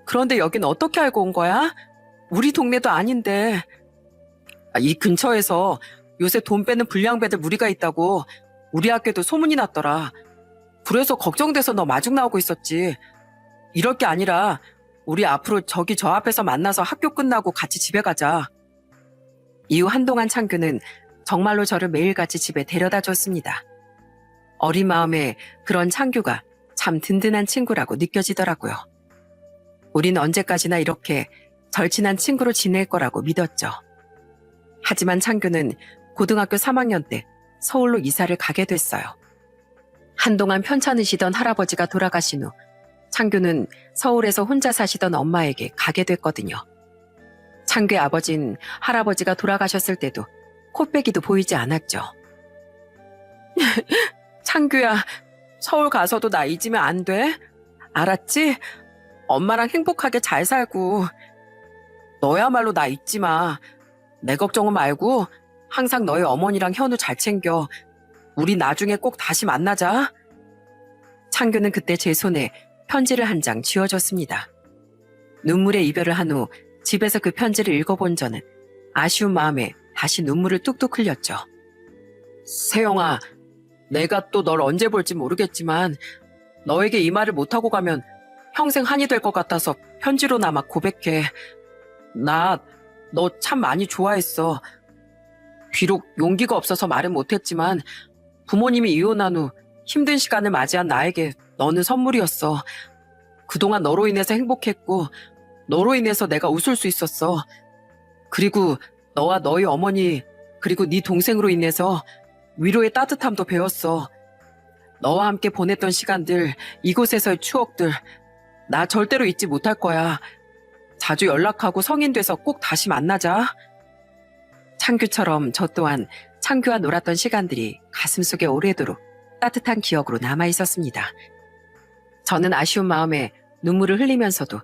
Speaker 1: 그런데 여긴 어떻게 알고 온 거야? 우리 동네도 아닌데. 이 근처에서 요새 돈 빼는 불량배들 무리가 있다고 우리 학교도 소문이 났더라. 그래서 걱정돼서 너 마중 나오고 있었지. 이럴 게 아니라 우리 앞으로 저기 저 앞에서 만나서 학교 끝나고 같이 집에 가자. 이후 한동안 창규는 정말로 저를 매일같이 집에 데려다 줬습니다. 어린 마음에 그런 창규가 참 든든한 친구라고 느껴지더라고요. 우린 언제까지나 이렇게 절친한 친구로 지낼 거라고 믿었죠. 하지만 창규는 고등학교 3학년 때 서울로 이사를 가게 됐어요. 한동안 편찮으시던 할아버지가 돌아가신 후 창규는 서울에서 혼자 사시던 엄마에게 가게 됐거든요. 창규의 아버진 할아버지가 돌아가셨을 때도 코빼기도 보이지 않았죠. 창규야, 서울 가서도 나 잊으면 안 돼? 알았지? 엄마랑 행복하게 잘 살고. 너야말로 나 잊지 마. 내 걱정은 말고 항상 너희 어머니랑 현우 잘 챙겨. 우리 나중에 꼭 다시 만나자. 창규는 그때 제 손에 편지를 한 장 쥐어줬습니다. 눈물의 이별을 한 후 집에서 그 편지를 읽어본 저는 아쉬운 마음에 다시 눈물을 뚝뚝 흘렸죠. 세영아, 내가 또 널 언제 볼지 모르겠지만 너에게 이 말을 못하고 가면 평생 한이 될 것 같아서 편지로나마 고백해. 나 너 참 많이 좋아했어. 비록 용기가 없어서 말은 못했지만 부모님이 이혼한 후 힘든 시간을 맞이한 나에게 너는 선물이었어. 그동안 너로 인해서 행복했고 너로 인해서 내가 웃을 수 있었어. 그리고 너와 너희 어머니 그리고 네 동생으로 인해서 위로의 따뜻함도 배웠어. 너와 함께 보냈던 시간들, 이곳에서의 추억들, 나 절대로 잊지 못할 거야. 자주 연락하고 성인 돼서 꼭 다시 만나자. 창규처럼 저 또한 창규와 놀았던 시간들이 가슴속에 오래도록 따뜻한 기억으로 남아있었습니다. 저는 아쉬운 마음에 눈물을 흘리면서도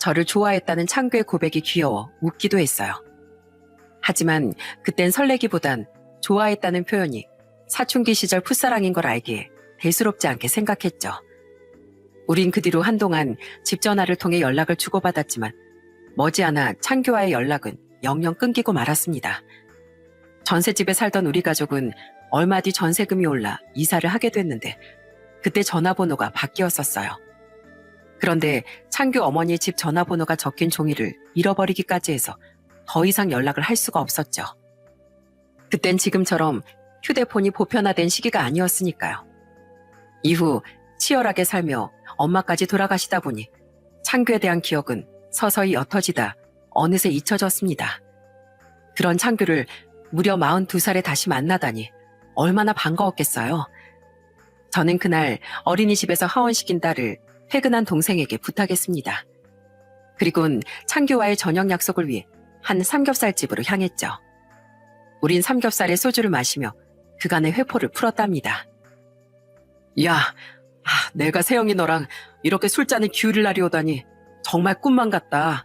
Speaker 1: 저를 좋아했다는 창규의 고백이 귀여워 웃기도 했어요. 하지만 그땐 설레기보단 좋아했다는 표현이 사춘기 시절 풋사랑인 걸 알기에 대수롭지 않게 생각했죠. 우린 그 뒤로 한동안 집 전화를 통해 연락을 주고받았지만 머지않아 창규와의 연락은 영영 끊기고 말았습니다. 전셋집에 살던 우리 가족은 얼마 뒤 전세금이 올라 이사를 하게 됐는데 그때 전화번호가 바뀌었었어요. 그런데 창규 어머니의 집 전화번호가 적힌 종이를 잃어버리기까지 해서 더 이상 연락을 할 수가 없었죠. 그땐 지금처럼 휴대폰이 보편화된 시기가 아니었으니까요. 이후 치열하게 살며 엄마까지 돌아가시다 보니 창규에 대한 기억은 서서히 옅어지다 어느새 잊혀졌습니다. 그런 창규를 무려 42살에 다시 만나다니 얼마나 반가웠겠어요. 저는 그날 어린이집에서 하원시킨 딸을 퇴근한 동생에게 부탁했습니다. 그리고는 창규와의 저녁 약속을 위해 한 삼겹살집으로 향했죠. 우린 삼겹살에 소주를 마시며 그간의 회포를 풀었답니다. 야, 내가 세영이 너랑 이렇게 술잔을 기울일 날이 오다니 정말 꿈만 같다.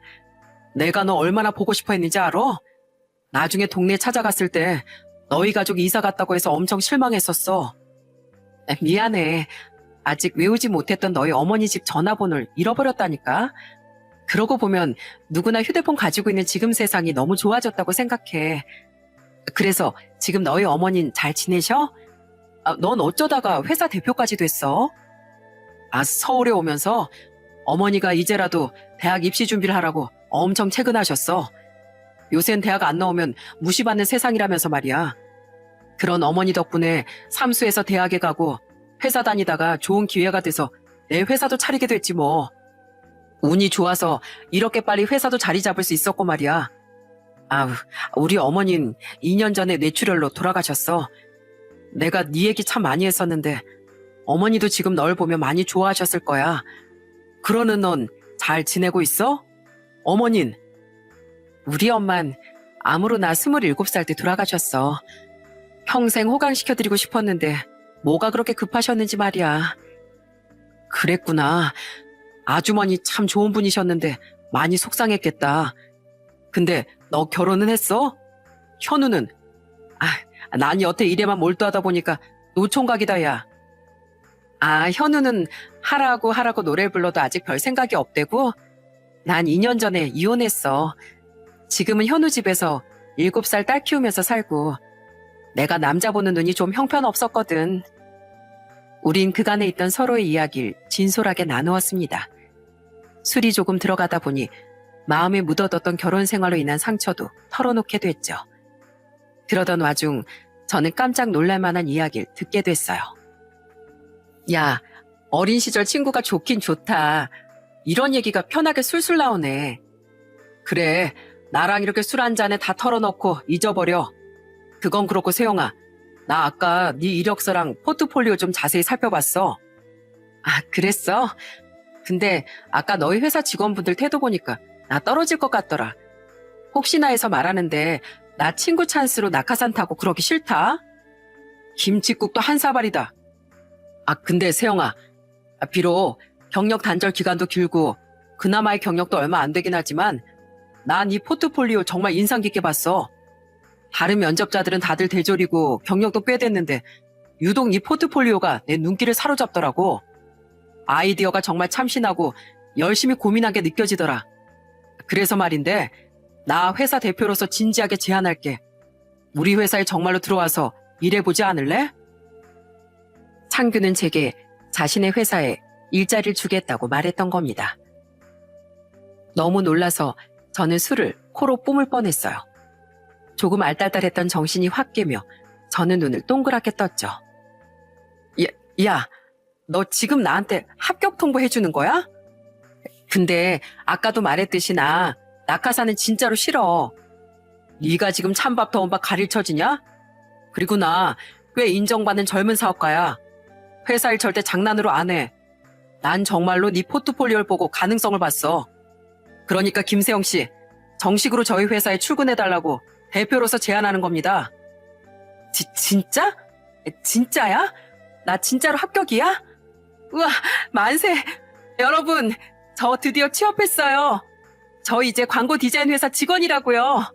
Speaker 1: 내가 너 얼마나 보고 싶어 했는지 알아? 나중에 동네 찾아갔을 때 너희 가족이 이사 갔다고 해서 엄청 실망했었어. 미안해. 아직 외우지 못했던 너희 어머니 집 전화번호를 잃어버렸다니까. 그러고 보면 누구나 휴대폰 가지고 있는 지금 세상이 너무 좋아졌다고 생각해. 그래서 지금 너희 어머니는 잘 지내셔? 넌 어쩌다가 회사 대표까지 됐어? 서울에 오면서 어머니가 이제라도 대학 입시 준비를 하라고 엄청 퇴근하셨어. 요샌 대학 안 나오면 무시받는 세상이라면서 말이야. 그런 어머니 덕분에 삼수에서 대학에 가고 회사 다니다가 좋은 기회가 돼서 내 회사도 차리게 됐지 뭐. 운이 좋아서 이렇게 빨리 회사도 자리 잡을 수 있었고 말이야. 아, 우리 어머닌 2년 전에 뇌출혈로 돌아가셨어. 내가 네 얘기 참 많이 했었는데 어머니도 지금 널 보면 많이 좋아하셨을 거야. 그러는 넌 잘 지내고 있어? 어머닌? 우리 엄만 암으로 나 27살 때 돌아가셨어. 평생 호강시켜드리고 싶었는데 뭐가 그렇게 급하셨는지 말이야. 그랬구나. 아주머니 참 좋은 분이셨는데 많이 속상했겠다. 근데 너 결혼은 했어? 현우는? 난 여태 일에만 몰두하다 보니까 노총각이다, 야. 현우는 하라고 노래 불러도 아직 별 생각이 없대고? 난 2년 전에 이혼했어. 지금은 현우 집에서 7살 딸 키우면서 살고, 내가 남자 보는 눈이 좀 형편없었거든. 우린 그간에 있던 서로의 이야기를 진솔하게 나누었습니다. 술이 조금 들어가다 보니 마음에 묻어뒀던 결혼 생활로 인한 상처도 털어놓게 됐죠. 그러던 와중 저는 깜짝 놀랄 만한 이야기를 듣게 됐어요. 야, 어린 시절 친구가 좋긴 좋다. 이런 얘기가 편하게 술술 나오네. 그래, 나랑 이렇게 술 한 잔에 다 털어놓고 잊어버려. 그건 그렇고 세영아, 나 아까 네 이력서랑 포트폴리오 좀 자세히 살펴봤어. 그랬어? 근데 아까 너희 회사 직원분들 태도 보니까 나 떨어질 것 같더라. 혹시나 해서 말하는데 나 친구 찬스로 낙하산 타고 그러기 싫다? 김칫국도 한 사발이다. 근데 세영아, 비록 경력 단절 기간도 길고 그나마의 경력도 얼마 안 되긴 하지만 난 이 포트폴리오 정말 인상 깊게 봤어. 다른 면접자들은 다들 대졸이고 경력도 꽤 됐는데 유독 이 포트폴리오가 내 눈길을 사로잡더라고. 아이디어가 정말 참신하고 열심히 고민한 게 느껴지더라. 그래서 말인데 나 회사 대표로서 진지하게 제안할게. 우리 회사에 정말로 들어와서 일해보지 않을래? 창규는 제게 자신의 회사에 일자리를 주겠다고 말했던 겁니다. 너무 놀라서 저는 술을 코로 뿜을 뻔했어요. 조금 알딸딸했던 정신이 확 깨며 저는 눈을 동그랗게 떴죠. 야, 너 지금 나한테 합격 통보해주는 거야? 근데 아까도 말했듯이 나 낙하산은 진짜로 싫어. 네가 지금 찬밥 더운 밥 가릴 처지냐? 그리고 나 꽤 인정받는 젊은 사업가야. 회사 일 절대 장난으로 안 해. 난 정말로 네 포트폴리오를 보고 가능성을 봤어. 그러니까 김세영 씨, 정식으로 저희 회사에 출근해달라고 대표로서 제안하는 겁니다. 진짜? 진짜야? 나 진짜로 합격이야? 우와, 만세! 여러분, 저 드디어 취업했어요. 저 이제 광고 디자인 회사 직원이라고요.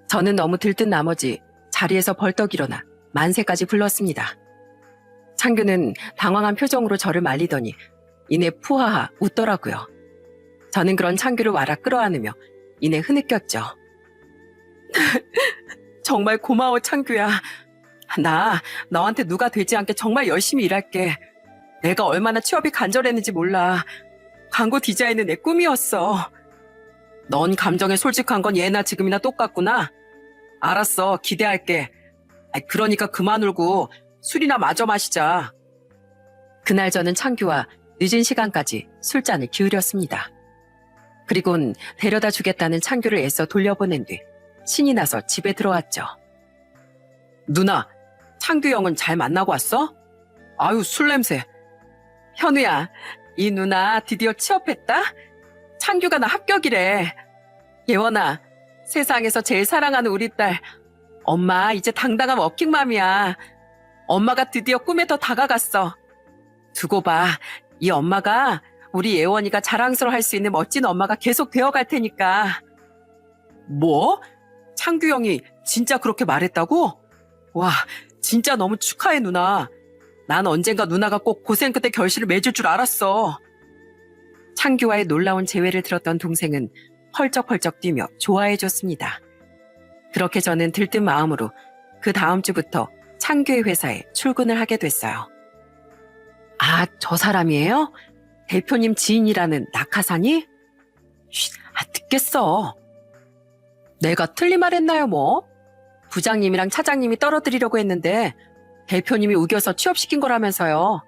Speaker 1: 저는 너무 들뜬 나머지 자리에서 벌떡 일어나 만세까지 불렀습니다. 창규는 당황한 표정으로 저를 말리더니 이내 푸하하 웃더라고요. 저는 그런 창규를 와라 끌어안으며 이내 흐느꼈죠. 정말 고마워, 창규야. 나 너한테 누가 되지 않게 정말 열심히 일할게. 내가 얼마나 취업이 간절했는지 몰라. 광고 디자인은 내 꿈이었어. 넌 감정에 솔직한 건 예나 지금이나 똑같구나. 알았어, 기대할게. 그러니까 그만 울고 술이나 마저 마시자. 그날 저는 창규와 늦은 시간까지 술잔을 기울였습니다. 그리곤 데려다 주겠다는 창규를 애써 돌려보낸 뒤 신이 나서 집에 들어왔죠. 누나, 창규 형은 잘 만나고 왔어? 아유, 술 냄새. 현우야, 이 누나 드디어 취업했다? 창규가 나 합격이래. 예원아, 세상에서 제일 사랑하는 우리 딸. 엄마 이제 당당한 워킹맘이야. 엄마가 드디어 꿈에 더 다가갔어. 두고 봐. 이 엄마가 우리 예원이가 자랑스러워할 수 있는 멋진 엄마가 계속 되어갈 테니까. 뭐? 창규 형이 진짜 그렇게 말했다고? 와, 진짜 너무 축하해, 누나. 난 언젠가 누나가 꼭 고생 끝에 결실을 맺을 줄 알았어. 창규와의 놀라운 재회를 들었던 동생은 펄쩍펄쩍 뛰며 좋아해줬습니다. 그렇게 저는 들뜬 마음으로 그 다음 주부터 창규의 회사에 출근을 하게 됐어요. 저 사람이에요? 대표님 지인이라는 낙하산이? 듣겠어. 내가 틀린 말 했나요, 뭐? 부장님이랑 차장님이 떨어뜨리려고 했는데 대표님이 우겨서 취업시킨 거라면서요.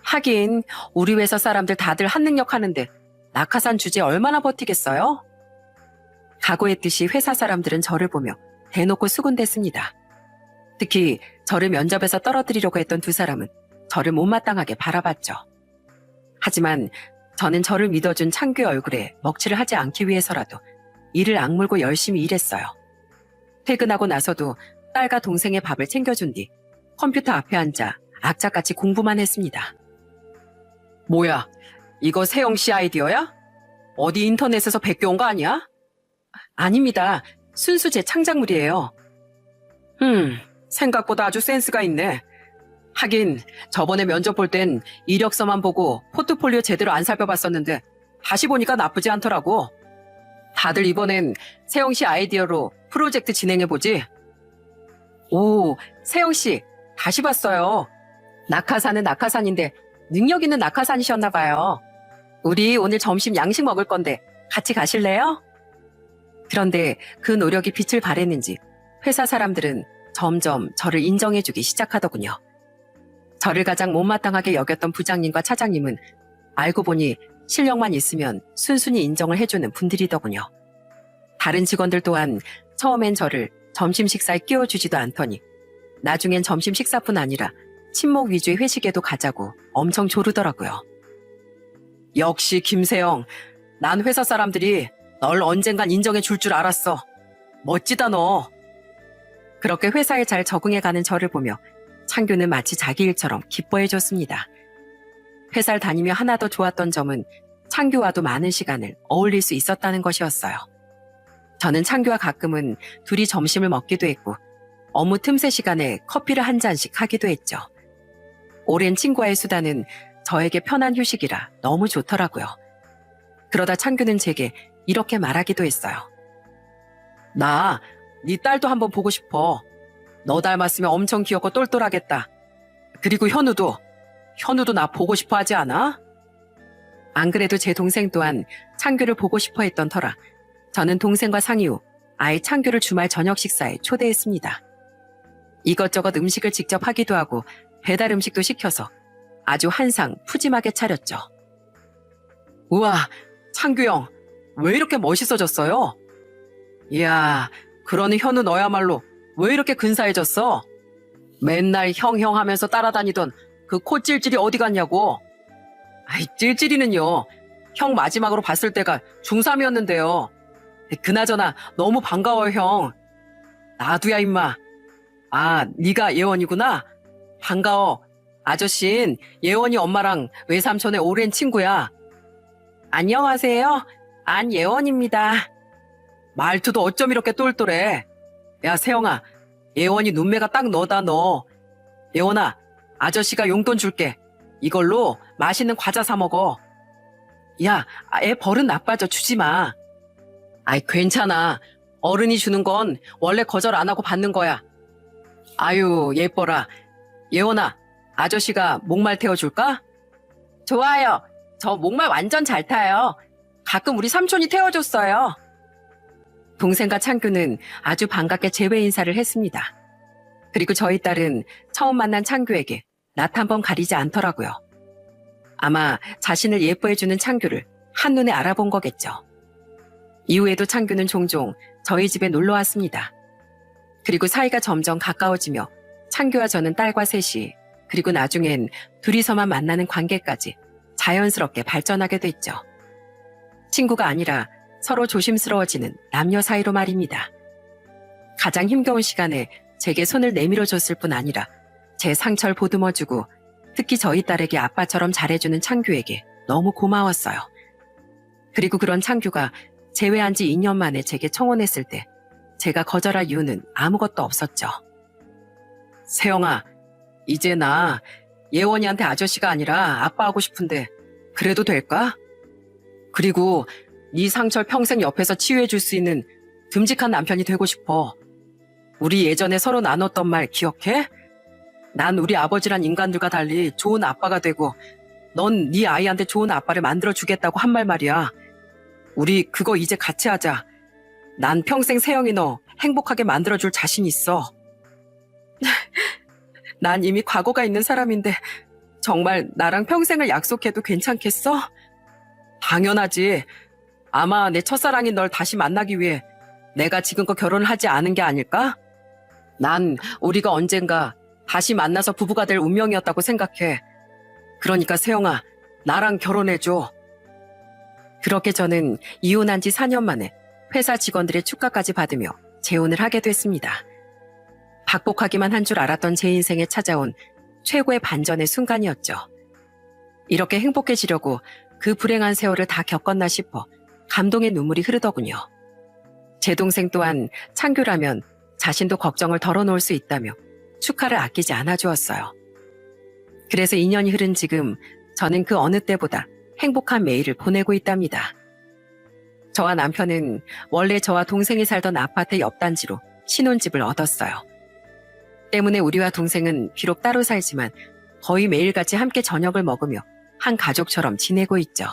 Speaker 1: 하긴 우리 회사 사람들 다들 한능력 하는데 낙하산 주제에 얼마나 버티겠어요? 각오했듯이 회사 사람들은 저를 보며 대놓고 수군댔습니다. 특히 저를 면접에서 떨어뜨리려고 했던 두 사람은 저를 못마땅하게 바라봤죠. 하지만 저는 저를 믿어준 창규의 얼굴에 먹칠을 하지 않기 위해서라도 이를 악물고 열심히 일했어요. 퇴근하고 나서도 딸과 동생의 밥을 챙겨준 뒤 컴퓨터 앞에 앉아 악착같이 공부만 했습니다. 뭐야, 이거 세영 씨 아이디어야? 어디 인터넷에서 베껴온 거 아니야? 아닙니다. 순수 제 창작물이에요. 생각보다 아주 센스가 있네. 하긴 저번에 면접 볼 땐 이력서만 보고 포트폴리오 제대로 안 살펴봤었는데 다시 보니까 나쁘지 않더라고. 다들 이번엔 세영 씨 아이디어로 프로젝트 진행해보지? 오, 세영 씨 다시 봤어요. 낙하산은 낙하산인데 능력 있는 낙하산이셨나 봐요. 우리 오늘 점심 양식 먹을 건데 같이 가실래요? 그런데 그 노력이 빛을 발했는지 회사 사람들은 점점 저를 인정해주기 시작하더군요. 저를 가장 못마땅하게 여겼던 부장님과 차장님은 알고 보니 실력만 있으면 순순히 인정을 해주는 분들이더군요. 다른 직원들 또한 처음엔 저를 점심 식사에 끼워주지도 않더니 나중엔 점심 식사뿐 아니라 친목 위주의 회식에도 가자고 엄청 조르더라고요. 역시 김세영, 난 회사 사람들이 널 언젠간 인정해 줄 줄 알았어. 멋지다 너. 그렇게 회사에 잘 적응해가는 저를 보며 창규는 마치 자기 일처럼 기뻐해줬습니다. 회사를 다니며 하나 더 좋았던 점은 창규와도 많은 시간을 어울릴 수 있었다는 것이었어요. 저는 창규와 가끔은 둘이 점심을 먹기도 했고 업무 틈새 시간에 커피를 한 잔씩 하기도 했죠. 오랜 친구와의 수다는 저에게 편한 휴식이라 너무 좋더라고요. 그러다 창규는 제게 이렇게 말하기도 했어요. 나 네 딸도 한번 보고 싶어. 너 닮았으면 엄청 귀엽고 똘똘하겠다. 그리고 현우도 나 보고 싶어 하지 않아? 안 그래도 제 동생 또한 창규를 보고 싶어 했던 터라 저는 동생과 상의 후 아예 창규를 주말 저녁 식사에 초대했습니다. 이것저것 음식을 직접 하기도 하고 배달 음식도 시켜서 아주 한상 푸짐하게 차렸죠. 우와, 창규 형, 왜 이렇게 멋있어졌어요? 이야, 그러는 현우 너야말로 왜 이렇게 근사해졌어? 맨날 형 하면서 따라다니던 그 코 찔찔이 어디 갔냐고. 아이, 찔찔이는요, 형 마지막으로 봤을 때가 중3이었는데요. 그나저나 너무 반가워요, 형. 나도야, 임마. 아, 네가 예원이구나? 반가워. 아저씨는 예원이 엄마랑 외삼촌의 오랜 친구야. 안녕하세요. 안예원입니다. 말투도 어쩜 이렇게 똘똘해. 야, 세영아, 예원이 눈매가 딱 너다, 너. 예원아, 아저씨가 용돈 줄게. 이걸로 맛있는 과자 사 먹어. 야, 애 버릇 나빠져, 주지 마. 아이, 괜찮아. 어른이 주는 건 원래 거절 안 하고 받는 거야. 아유, 예뻐라. 예원아, 아저씨가 목말 태워줄까? 좋아요. 저 목말 완전 잘 타요. 가끔 우리 삼촌이 태워줬어요. 동생과 창규는 아주 반갑게 제외 인사를 했습니다. 그리고 저희 딸은 처음 만난 창규에게 낯 한 번 가리지 않더라고요. 아마 자신을 예뻐해주는 창규를 한눈에 알아본 거겠죠. 이후에도 창규는 종종 저희 집에 놀러 왔습니다. 그리고 사이가 점점 가까워지며 창규와 저는 딸과 셋이 그리고 나중엔 둘이서만 만나는 관계까지 자연스럽게 발전하게 됐죠. 친구가 아니라 서로 조심스러워지는 남녀 사이로 말입니다. 가장 힘겨운 시간에 제게 손을 내밀어줬을 뿐 아니라 제 상처를 보듬어주고 특히 저희 딸에게 아빠처럼 잘해주는 창규에게 너무 고마웠어요. 그리고 그런 창규가 재회한 지 2년 만에 제게 청혼했을 때 제가 거절할 이유는 아무것도 없었죠. 세영아, 이제 나 예원이한테 아저씨가 아니라 아빠 하고 싶은데 그래도 될까? 그리고 네 상처를 평생 옆에서 치유해 줄 수 있는 듬직한 남편이 되고 싶어. 우리 예전에 서로 나눴던 말 기억해? 난 우리 아버지란 인간들과 달리 좋은 아빠가 되고 넌 네 아이한테 좋은 아빠를 만들어주겠다고 한 말 말이야. 우리 그거 이제 같이 하자. 난 평생 세영이 너 행복하게 만들어줄 자신 있어. 난 이미 과거가 있는 사람인데 정말 나랑 평생을 약속해도 괜찮겠어? 당연하지. 아마 내 첫사랑인 널 다시 만나기 위해 내가 지금껏 결혼을 하지 않은 게 아닐까? 난 우리가 언젠가 다시 만나서 부부가 될 운명이었다고 생각해. 그러니까 세영아, 나랑 결혼해줘. 그렇게 저는 이혼한 지 4년 만에 회사 직원들의 축하까지 받으며 재혼을 하게 됐습니다. 박복하기만 한 줄 알았던 제 인생에 찾아온 최고의 반전의 순간이었죠. 이렇게 행복해지려고 그 불행한 세월을 다 겪었나 싶어 감동의 눈물이 흐르더군요. 제 동생 또한 창규라면 자신도 걱정을 덜어놓을 수 있다며 축하를 아끼지 않아 주었어요. 그래서 2년이 흐른 지금 저는 그 어느 때보다 행복한 매일을 보내고 있답니다. 저와 남편은 원래 저와 동생이 살던 아파트 옆 단지로 신혼집을 얻었어요. 때문에 우리와 동생은 비록 따로 살지만 거의 매일같이 함께 저녁을 먹으며 한 가족처럼 지내고 있죠.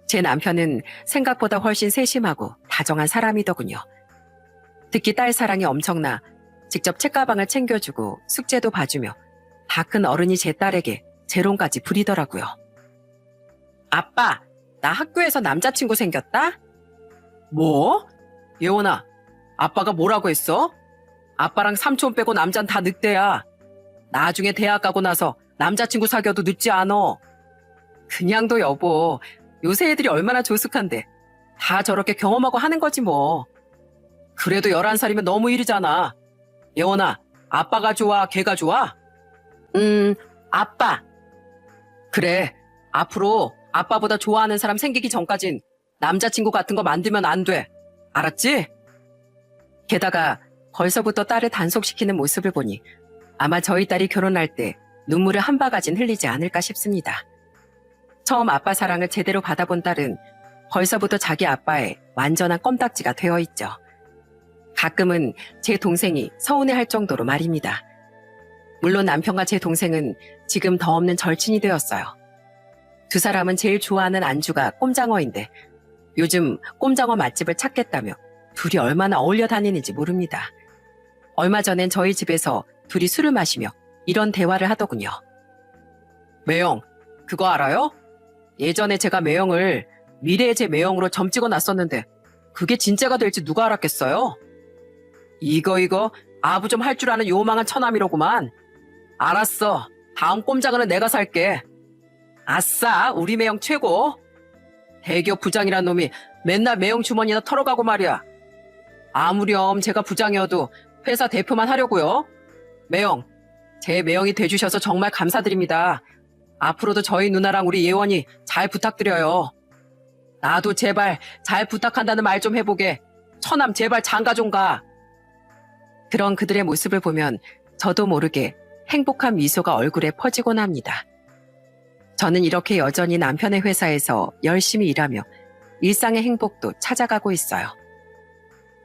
Speaker 1: 제 남편은 생각보다 훨씬 세심하고 다정한 사람이더군요. 특히 딸 사랑이 엄청나 직접 책가방을 챙겨주고 숙제도 봐주며 다 큰 어른이 제 딸에게 재롱까지 부리더라고요. 아빠, 나 학교에서 남자친구 생겼다? 뭐? 예원아, 아빠가 뭐라고 했어? 아빠랑 삼촌 빼고 남잔 다 늑대야. 나중에 대학 가고 나서 남자친구 사귀어도 늦지 않어. 그냥도 여보, 요새 애들이 얼마나 조숙한데 다 저렇게 경험하고 하는 거지 뭐. 그래도 11살이면 너무 이르잖아. 예원아, 아빠가 좋아, 걔가 좋아? 아빠. 그래, 앞으로 아빠보다 좋아하는 사람 생기기 전까진 남자친구 같은 거 만들면 안 돼. 알았지? 게다가 벌써부터 딸을 단속시키는 모습을 보니 아마 저희 딸이 결혼할 때 눈물을 한 바가진 흘리지 않을까 싶습니다. 처음 아빠 사랑을 제대로 받아본 딸은 벌써부터 자기 아빠의 완전한 껌딱지가 되어 있죠. 가끔은 제 동생이 서운해할 정도로 말입니다. 물론 남편과 제 동생은 지금 더 없는 절친이 되었어요. 두 사람은 제일 좋아하는 안주가 꼼장어인데 요즘 꼼장어 맛집을 찾겠다며 둘이 얼마나 어울려 다니는지 모릅니다. 얼마 전엔 저희 집에서 둘이 술을 마시며 이런 대화를 하더군요. 매영, 그거 알아요? 예전에 제가 매영을 미래의 제 매영으로 점 찍어놨었는데 그게 진짜가 될지 누가 알았겠어요? 이거 아부 좀 할 줄 아는 요망한 처남이로구만. 알았어, 다음 꼼장어는 내가 살게. 아싸, 우리 매영 최고. 대기업 부장이란 놈이 맨날 매영 주머니나 털어가고 말이야. 아무렴 제가 부장이어도 회사 대표만 하려고요. 매영, 제 매영이 돼주셔서 정말 감사드립니다. 앞으로도 저희 누나랑 우리 예원이 잘 부탁드려요. 나도 제발 잘 부탁한다는 말 좀 해보게. 처남 제발 장가 좀 가. 그런 그들의 모습을 보면 저도 모르게 행복한 미소가 얼굴에 퍼지곤 합니다. 저는 이렇게 여전히 남편의 회사에서 열심히 일하며 일상의 행복도 찾아가고 있어요.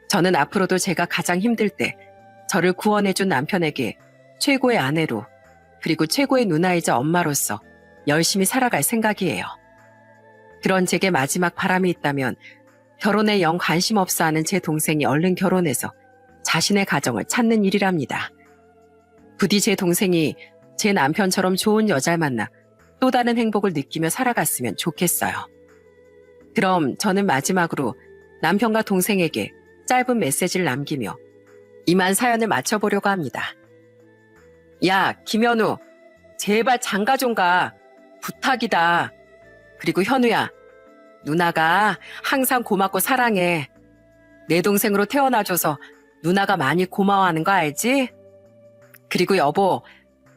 Speaker 1: 저는 앞으로도 제가 가장 힘들 때 저를 구원해준 남편에게 최고의 아내로 그리고 최고의 누나이자 엄마로서 열심히 살아갈 생각이에요. 그런 제게 마지막 바람이 있다면 결혼에 영 관심 없어 하는 제 동생이 얼른 결혼해서 자신의 가정을 찾는 일이랍니다. 부디 제 동생이 제 남편처럼 좋은 여자를 만나 또 다른 행복을 느끼며 살아갔으면 좋겠어요. 그럼 저는 마지막으로 남편과 동생에게 짧은 메시지를 남기며 이만 사연을 마쳐보려고 합니다. 야, 김현우, 제발 장가 좀 가. 부탁이다. 그리고 현우야, 누나가 항상 고맙고 사랑해. 내 동생으로 태어나줘서 누나가 많이 고마워하는 거 알지? 그리고 여보,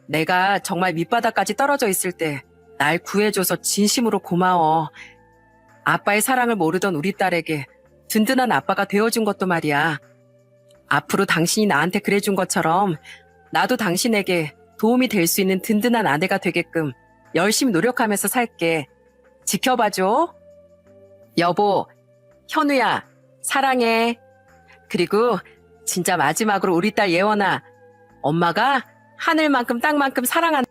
Speaker 1: 내가 정말 밑바닥까지 떨어져 있을 때 날 구해줘서 진심으로 고마워. 아빠의 사랑을 모르던 우리 딸에게 든든한 아빠가 되어준 것도 말이야. 앞으로 당신이 나한테 그래준 것처럼 나도 당신에게 도움이 될 수 있는 든든한 아내가 되게끔 열심히 노력하면서 살게. 지켜봐줘. 여보, 현우야, 사랑해. 그리고 진짜 마지막으로 우리 딸 예원아, 엄마가 하늘만큼 땅만큼 사랑한다.